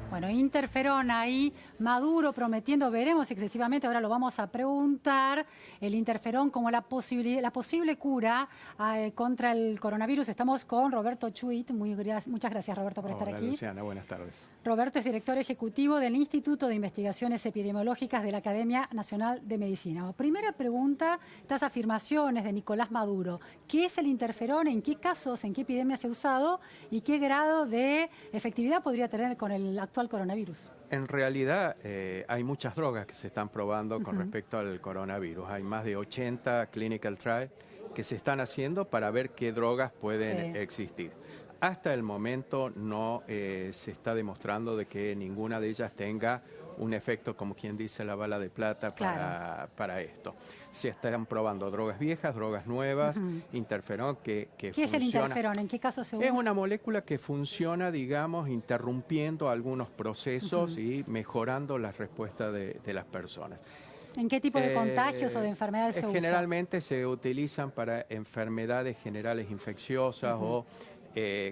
Bueno, interferón ahí, Maduro prometiendo, veremos excesivamente, ahora lo vamos a preguntar, el interferón como la posible cura contra el coronavirus. Estamos con Roberto Chuit, muchas gracias Roberto por estar aquí. Hola Luciana, buenas tardes. Roberto es director ejecutivo del Instituto de Investigaciones Epidemiológicas de la Academia Nacional de Medicina. Primera pregunta, estas afirmaciones de Nicolás Maduro, ¿qué es el interferón? ¿En qué casos, en qué epidemias se ha usado? ¿Y qué grado de efectividad podría tener con el actual coronavirus? En realidad hay muchas drogas que se están probando con respecto al coronavirus. Hay más de 80 clinical trials que se están haciendo para ver qué drogas pueden existir. Hasta el momento no se está demostrando de que ninguna de ellas tenga un efecto, como quien dice, la bala de plata para esto. Se están probando drogas viejas, drogas nuevas, interferón que ¿Qué funciona. es el interferón? ¿En qué caso se usa? Es una molécula que funciona, digamos, interrumpiendo algunos procesos y mejorando la respuesta de las personas. ¿En qué tipo de contagios o de enfermedades se usa? Generalmente se utilizan para enfermedades generales infecciosas o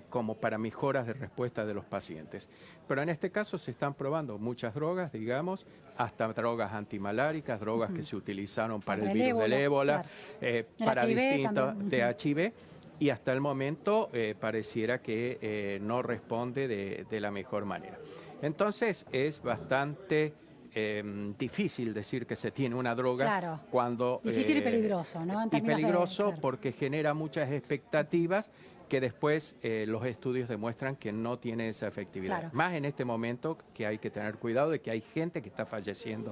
como para mejoras de respuesta de los pacientes. Pero en este caso se están probando muchas drogas, digamos, hasta drogas antimaláricas, drogas que se utilizaron para el virus del ébola, para distintos HIV, y hasta el momento pareciera que no responde de la mejor manera. Entonces es bastante difícil decir que se tiene una droga cuando... Difícil y peligroso, ¿no? Y peligroso porque genera muchas expectativas que después los estudios demuestran que no tiene esa efectividad. Más en este momento que hay que tener cuidado de que hay gente que está falleciendo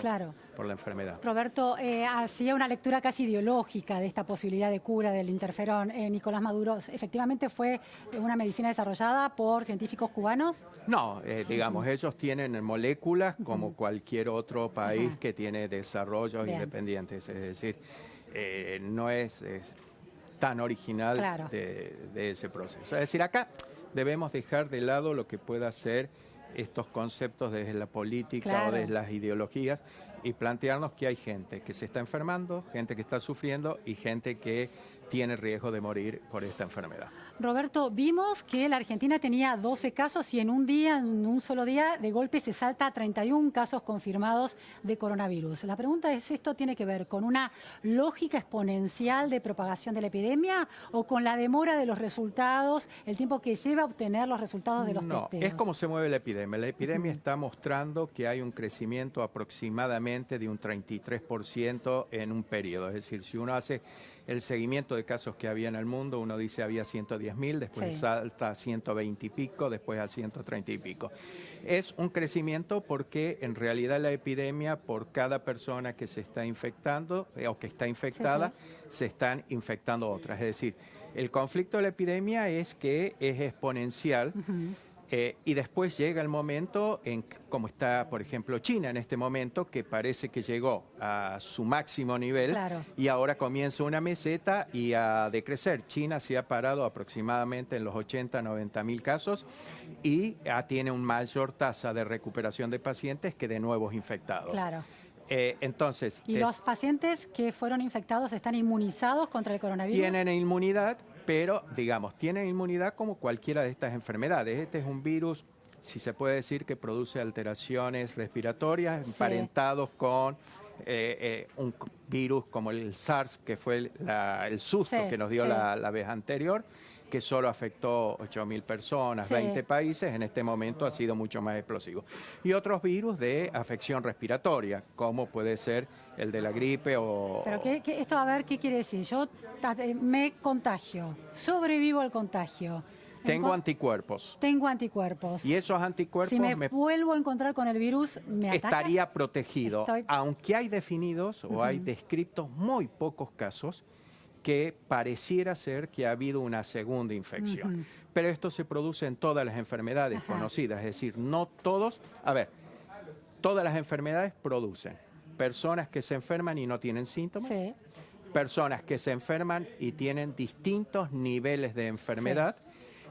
por la enfermedad. Roberto, hacía una lectura casi ideológica de esta posibilidad de cura del interferón. Nicolás Maduro, ¿efectivamente fue una medicina desarrollada por científicos cubanos? No, digamos, ellos tienen moléculas como cualquier otro país que tiene desarrollos independientes. Es decir, no es tan original de ese proceso. Es decir, acá debemos dejar de lado lo que pueda ser estos conceptos desde la política o desde las ideologías y plantearnos que hay gente que se está enfermando, gente que está sufriendo y gente que tiene riesgo de morir por esta enfermedad. Roberto, vimos que la Argentina tenía 12 casos y en un solo día, de golpe se salta a 31 casos confirmados de coronavirus. La pregunta es, ¿esto tiene que ver con una lógica exponencial de propagación de la epidemia o con la demora de los resultados, el tiempo que lleva a obtener los resultados de los testeos? No, es como se mueve la epidemia. La epidemia está mostrando que hay un crecimiento aproximadamente de un 33% en un periodo. Es decir, si uno hace el seguimiento de casos que había en el mundo, uno dice había 110.000, después salta a 120 y pico, después a 130 y pico. Es un crecimiento porque en realidad la epidemia, por cada persona que se está infectando o que está infectada, se están infectando otras. Es decir, el conflicto de la epidemia es que es exponencial. Y después llega el momento, como está, por ejemplo, China en este momento, que parece que llegó a su máximo nivel y ahora comienza una meseta y a decrecer. China se ha parado aproximadamente en los 80, 90 mil casos y tiene una mayor tasa de recuperación de pacientes que de nuevos infectados. Entonces, ¿Y los pacientes que fueron infectados están inmunizados contra el coronavirus? Tienen inmunidad, pero, digamos, tienen inmunidad como cualquiera de estas enfermedades. Este es un virus, si se puede decir, que produce alteraciones respiratorias emparentados con un virus como el SARS, que fue el susto que nos dio la vez anterior, que solo afectó 8.000 personas, 20 países, en este momento ha sido mucho más explosivo. Y otros virus de afección respiratoria, como puede ser el de la gripe o... Pero esto, a ver, ¿qué quiere decir? Yo me contagio, sobrevivo al contagio. Tengo anticuerpos. Tengo anticuerpos. Y esos anticuerpos... Si me vuelvo a encontrar con el virus, ¿me ataca? Estaría protegido, aunque hay definidos o hay descritos muy pocos casos que pareciera ser que ha habido una segunda infección. Pero esto se produce en todas las enfermedades conocidas, es decir, no todos... A ver, todas las enfermedades producen personas que se enferman y no tienen síntomas, personas que se enferman y tienen distintos niveles de enfermedad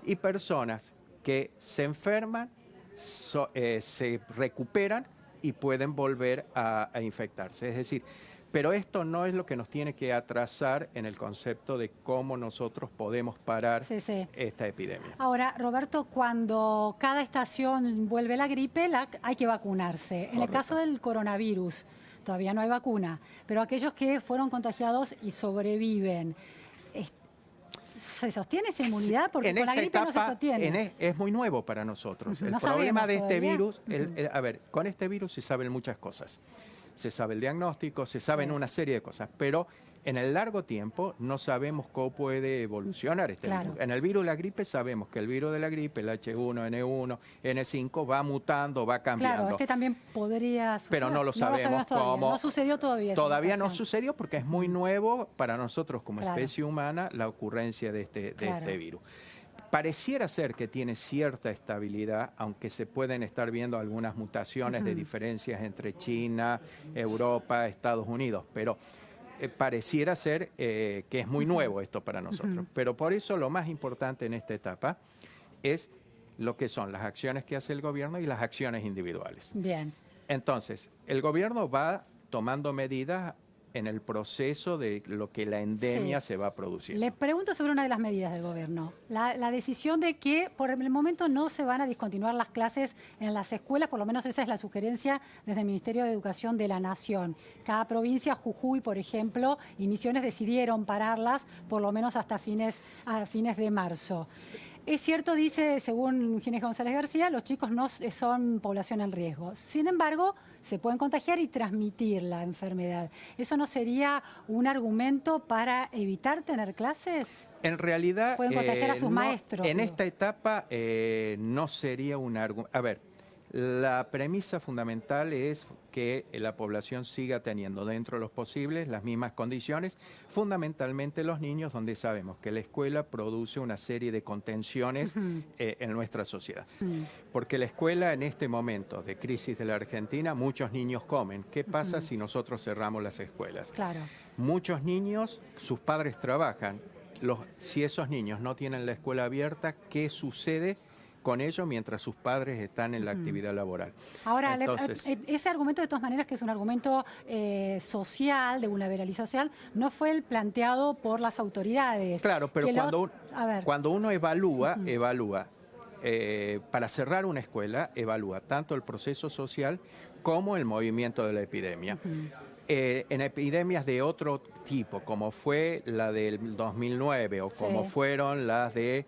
y personas que se enferman, se recuperan y pueden volver a infectarse. Es decir, Pero esto no es lo que nos tiene que atrasar en el concepto de cómo nosotros podemos parar esta epidemia. Ahora, Roberto, cuando cada estación vuelve la gripe, hay que vacunarse. En el caso del coronavirus, todavía no hay vacuna, pero aquellos que fueron contagiados y sobreviven, ¿se sostiene esa inmunidad? Porque con la gripe no se sostiene. Es muy nuevo para nosotros. El problema de este virus, a ver, con este virus se saben muchas cosas. Se sabe el diagnóstico, se saben una serie de cosas, pero en el largo tiempo no sabemos cómo puede evolucionar este virus. En el virus de la gripe sabemos que el virus de la gripe, el H1N1, N5, va mutando, va cambiando. Claro, este también podría suceder. Pero no lo sabemos cómo. No sucedió todavía. Todavía no sucedió porque es muy nuevo para nosotros como especie humana la ocurrencia de este virus. Pareciera ser que tiene cierta estabilidad, aunque se pueden estar viendo algunas mutaciones de diferencias entre China, Europa, Estados Unidos, pero pareciera ser que es muy nuevo esto para nosotros. Pero por eso lo más importante en esta etapa es lo que son las acciones que hace el gobierno y las acciones individuales. Bien. Entonces, el gobierno va tomando medidas en el proceso de lo que la endemia se va a producir. Le pregunto sobre una de las medidas del gobierno. La decisión de que por el momento no se van a discontinuar las clases en las escuelas, por lo menos esa es la sugerencia desde el Ministerio de Educación de la Nación. Cada provincia, Jujuy, por ejemplo, y Misiones decidieron pararlas por lo menos hasta a fines de marzo. Es cierto, dice, según Ginés González García, los chicos no son población en riesgo. Sin embargo, se pueden contagiar y transmitir la enfermedad. ¿Eso no sería un argumento para evitar tener clases? En realidad, pueden contagiar a sus maestros. En esta etapa no sería un argumento. A ver, la premisa fundamental es que la población siga teniendo dentro de los posibles las mismas condiciones, fundamentalmente los niños, donde sabemos que la escuela produce una serie de contenciones en nuestra sociedad. Porque la escuela en este momento de crisis de la Argentina, muchos niños comen. ¿Qué pasa si nosotros cerramos las escuelas? Claro. Muchos niños, sus padres trabajan. Si esos niños no tienen la escuela abierta, ¿qué sucede con ellos mientras sus padres están en la actividad laboral? Ahora, entonces, ese argumento de todas maneras, que es un argumento social, de vulnerabilidad social, no fue el planteado por las autoridades. Claro, pero cuando uno evalúa, para cerrar una escuela, evalúa tanto el proceso social como el movimiento de la epidemia. En epidemias de otro tipo, como fue la del 2009 o como fueron las de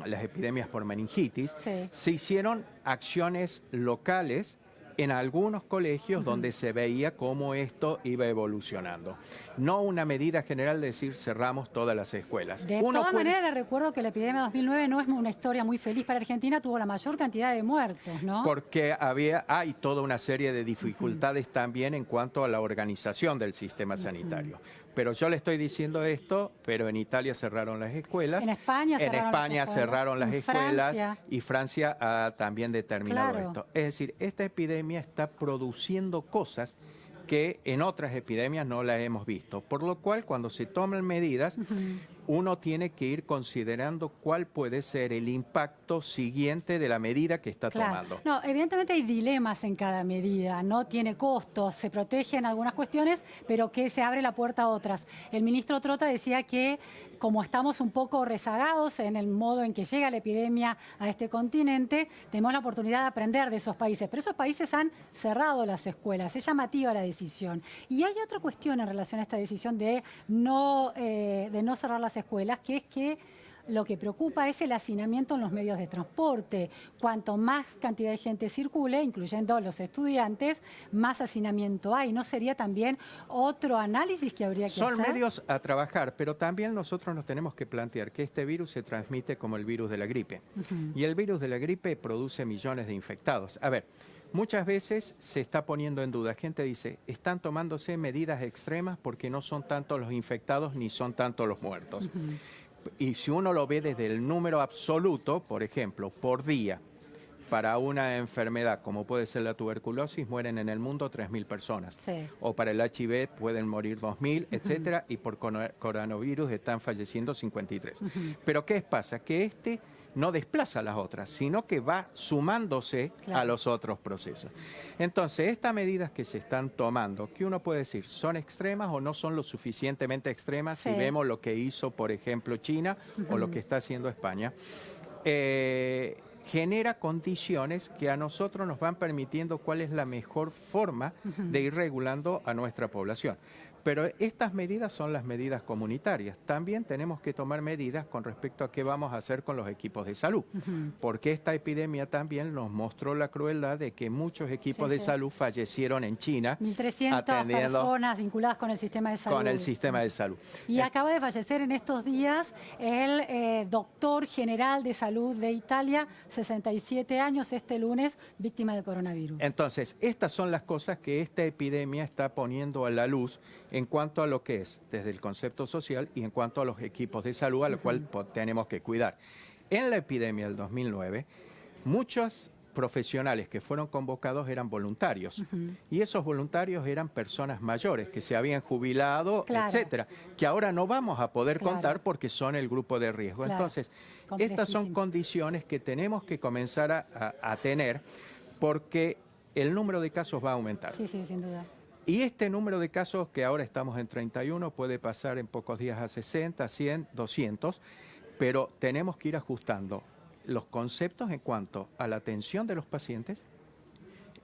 las epidemias por meningitis, se hicieron acciones locales en algunos colegios donde se veía cómo esto iba evolucionando. No una medida general de decir cerramos todas las escuelas. De todas maneras, le recuerdo que la epidemia de 2009 no es una historia muy feliz para Argentina, tuvo la mayor cantidad de muertos, ¿no? Porque hay toda una serie de dificultades también en cuanto a la organización del sistema sanitario. Pero yo le estoy diciendo esto, pero en Italia cerraron las escuelas. En España cerraron las escuelas y Francia ha también determinado esto. Es decir, esta epidemia está produciendo cosas que en otras epidemias no las hemos visto. Por lo cual, cuando se toman medidas, uno tiene que ir considerando cuál puede ser el impacto siguiente de la medida que está tomando. No, evidentemente hay dilemas en cada medida, no tiene costos, se protegen algunas cuestiones, pero que se abre la puerta a otras. El ministro Trota decía que como estamos un poco rezagados en el modo en que llega la epidemia a este continente, tenemos la oportunidad de aprender de esos países. Pero esos países han cerrado las escuelas, es llamativa la decisión. Y hay otra cuestión en relación a esta decisión de no cerrar las escuelas, que es que lo que preocupa es el hacinamiento en los medios de transporte. Cuanto más cantidad de gente circule, incluyendo los estudiantes, más hacinamiento hay. ¿No sería también otro análisis que habría que hacer? Son medios a trabajar, pero también nosotros nos tenemos que plantear que este virus se transmite como el virus de la gripe. Y el virus de la gripe produce millones de infectados. A ver, muchas veces se está poniendo en duda. Gente dice, están tomándose medidas extremas porque no son tantos los infectados ni son tantos los muertos. Y si uno lo ve desde el número absoluto, por ejemplo, por día, para una enfermedad como puede ser la tuberculosis, mueren en el mundo 3.000 personas. O para el HIV pueden morir 2.000, etcétera, y por coronavirus están falleciendo 53. Pero ¿qué pasa? Que no desplaza a las otras, sino que va sumándose a los otros procesos. Entonces, estas medidas que se están tomando, que uno puede decir, ¿son extremas o no son lo suficientemente extremas si vemos lo que hizo, por ejemplo, China o lo que está haciendo España? Genera condiciones que a nosotros nos van permitiendo cuál es la mejor forma de ir regulando a nuestra población. Pero estas medidas son las medidas comunitarias. También tenemos que tomar medidas con respecto a qué vamos a hacer con los equipos de salud. Porque esta epidemia también nos mostró la crueldad de que muchos equipos de salud fallecieron en China. 1.300 personas vinculadas con el sistema de salud. Con el sistema de salud. Y acaba de fallecer en estos días el doctor general de salud de Italia, 67 años, este lunes, víctima del coronavirus. Entonces, estas son las cosas que esta epidemia está poniendo a la luz en cuanto a lo que es desde el concepto social y en cuanto a los equipos de salud a lo cual tenemos que cuidar. En la epidemia del 2009, muchos profesionales que fueron convocados eran voluntarios y esos voluntarios eran personas mayores que se habían jubilado, etcétera, que ahora no vamos a poder contar porque son el grupo de riesgo. Entonces, estas son condiciones que tenemos que comenzar a tener porque el número de casos va a aumentar. Sí, sin duda. Y este número de casos, que ahora estamos en 31, puede pasar en pocos días a 60, 100, 200, pero tenemos que ir ajustando los conceptos en cuanto a la atención de los pacientes,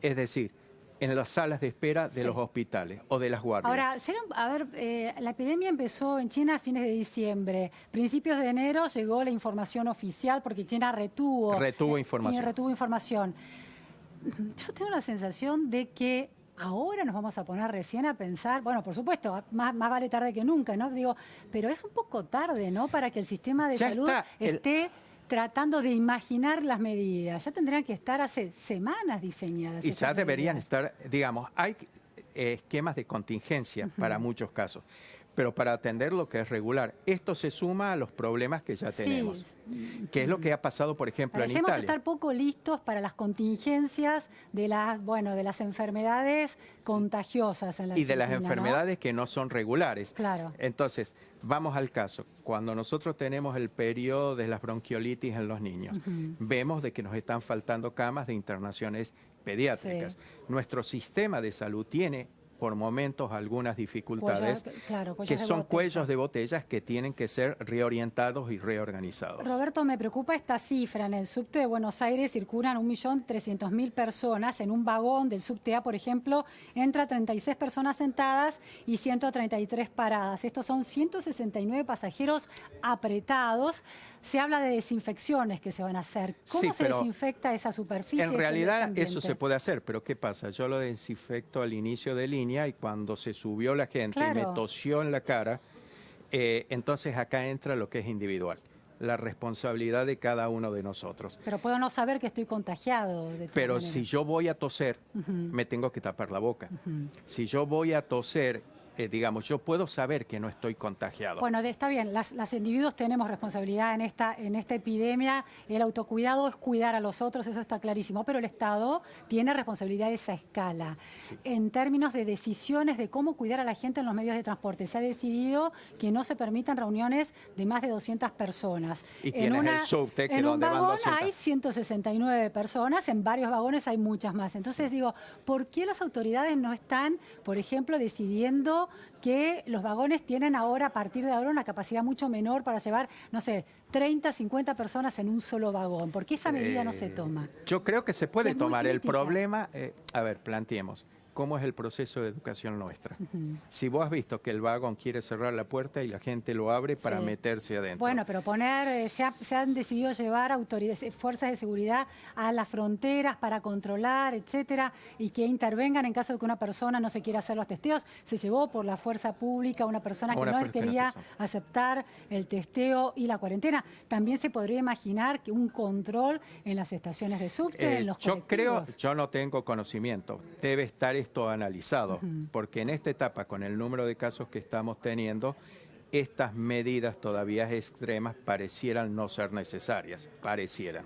es decir, en las salas de espera de los hospitales o de las guardias. Ahora, la epidemia empezó en China a fines de diciembre. Principios de enero llegó la información oficial porque China retuvo información. Yo tengo la sensación de que ahora nos vamos a poner recién a pensar, bueno, por supuesto, más vale tarde que nunca, ¿no? Digo, pero es un poco tarde, ¿no? Para que el sistema de salud esté tratando de imaginar las medidas. Ya tendrían que estar hace semanas diseñadas. Y ya deberían estar, digamos, hay esquemas de contingencia para muchos casos, pero para atender lo que es regular. Esto se suma a los problemas que ya tenemos, que es lo que ha pasado, por ejemplo, en Italia. Parecemos estar poco listos para las contingencias de las enfermedades contagiosas en la y de las enfermedades que no son regulares. Claro. Entonces, vamos al caso. Cuando nosotros tenemos el periodo de las bronquiolitis en los niños, vemos de que nos están faltando camas de internaciones pediátricas. Nuestro sistema de salud tiene por momentos algunas dificultades que son cuellos de botellas que tienen que ser reorientados y reorganizados. Roberto, me preocupa esta cifra. En el subte de Buenos Aires circulan 1.300.000 personas. En un vagón del subte A, por ejemplo, entra 36 personas sentadas y 133 paradas. Estos son 169 pasajeros apretados. Se habla de desinfecciones que se van a hacer. ¿Cómo se desinfecta esa superficie? En realidad eso se puede hacer, pero ¿qué pasa? Yo lo desinfecto al inicio de línea y cuando se subió la gente y me tosió en la cara, entonces acá entra lo que es individual, la responsabilidad de cada uno de nosotros. Pero puedo no saber que estoy contagiado. Pero si yo voy a toser, me tengo que tapar la boca. Si yo voy a toser, digamos, yo puedo saber que no estoy contagiado. Bueno, está bien, los individuos tenemos responsabilidad en esta epidemia. El autocuidado es cuidar a los otros, eso está clarísimo, pero el Estado tiene responsabilidad a esa escala. Sí. En términos de decisiones de cómo cuidar a la gente en los medios de transporte, se ha decidido que no se permitan reuniones de más de 200 personas. Y tienes el subte que donde van 200. En un vagón hay 169 personas, en varios vagones hay muchas más. Entonces digo, ¿por qué las autoridades no están, por ejemplo, decidiendo que los vagones tienen ahora, a partir de ahora, una capacidad mucho menor para llevar, no sé, 30, 50 personas en un solo vagón? ¿Por qué esa medida no se toma? Yo creo que se puede tomar. El problema, a ver, planteemos. ¿Cómo es el proceso de educación nuestra? Si vos has visto que el vagón quiere cerrar la puerta y la gente lo abre para meterse adentro. Bueno, pero se han decidido llevar autoridades, fuerzas de seguridad a las fronteras para controlar, etcétera, y que intervengan en caso de que una persona no se quiera hacer los testeos. Se llevó por la fuerza pública una persona que no quería aceptar el testeo y la cuarentena. También se podría imaginar que un control en las estaciones de subte, en los colectivos. Yo no tengo conocimiento. Debe estar esto analizado, porque en esta etapa, con el número de casos que estamos teniendo, estas medidas todavía extremas parecieran no ser necesarias,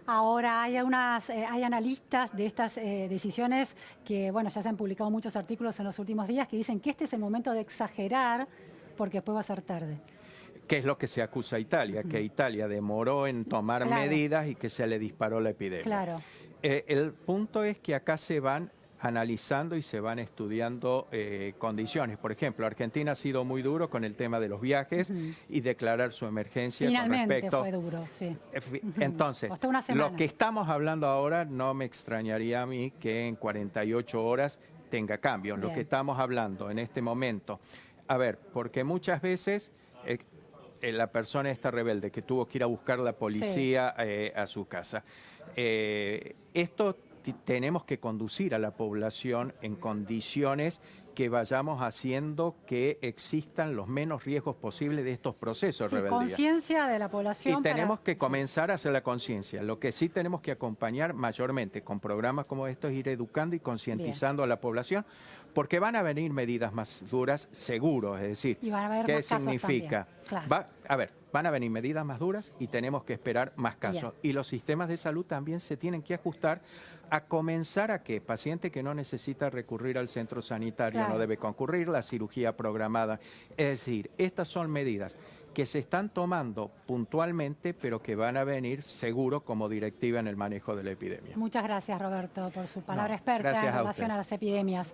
Ahora hay analistas de estas decisiones que, bueno, ya se han publicado muchos artículos en los últimos días que dicen que este es el momento de exagerar porque después va a ser tarde. ¿Qué es lo que se acusa a Italia? Que Italia demoró en tomar medidas y que se le disparó la epidemia. Claro. El punto es que acá se van analizando y se van estudiando condiciones. Por ejemplo, Argentina ha sido muy duro con el tema de los viajes y declarar su emergencia Finalmente con respecto. fue duro, sí. Entonces, Costó una semana. lo que estamos hablando ahora no me extrañaría a mí que en 48 horas tenga cambios. Lo que estamos hablando en este momento, a ver, porque muchas veces la persona esta rebelde que tuvo que ir a buscar la policía a su casa, esto tenemos que conducir a la población en condiciones que vayamos haciendo que existan los menos riesgos posibles de estos procesos de rebeldía. Conciencia de la población. Y tenemos que comenzar a hacer la conciencia. Lo que sí tenemos que acompañar mayormente con programas como estos, ir educando y concientizando a la población, porque van a venir medidas más duras, seguro. Es decir, y van a haber ¿qué más casos significa? Claro. Van a venir medidas más duras y tenemos que esperar más casos. Y los sistemas de salud también se tienen que ajustar a comenzar a que paciente que no necesita recurrir al centro sanitario no debe concurrir, la cirugía programada. Es decir, estas son medidas que se están tomando puntualmente, pero que van a venir seguro como directiva en el manejo de la epidemia. Muchas gracias, Roberto, por su palabra experta en relación a las epidemias.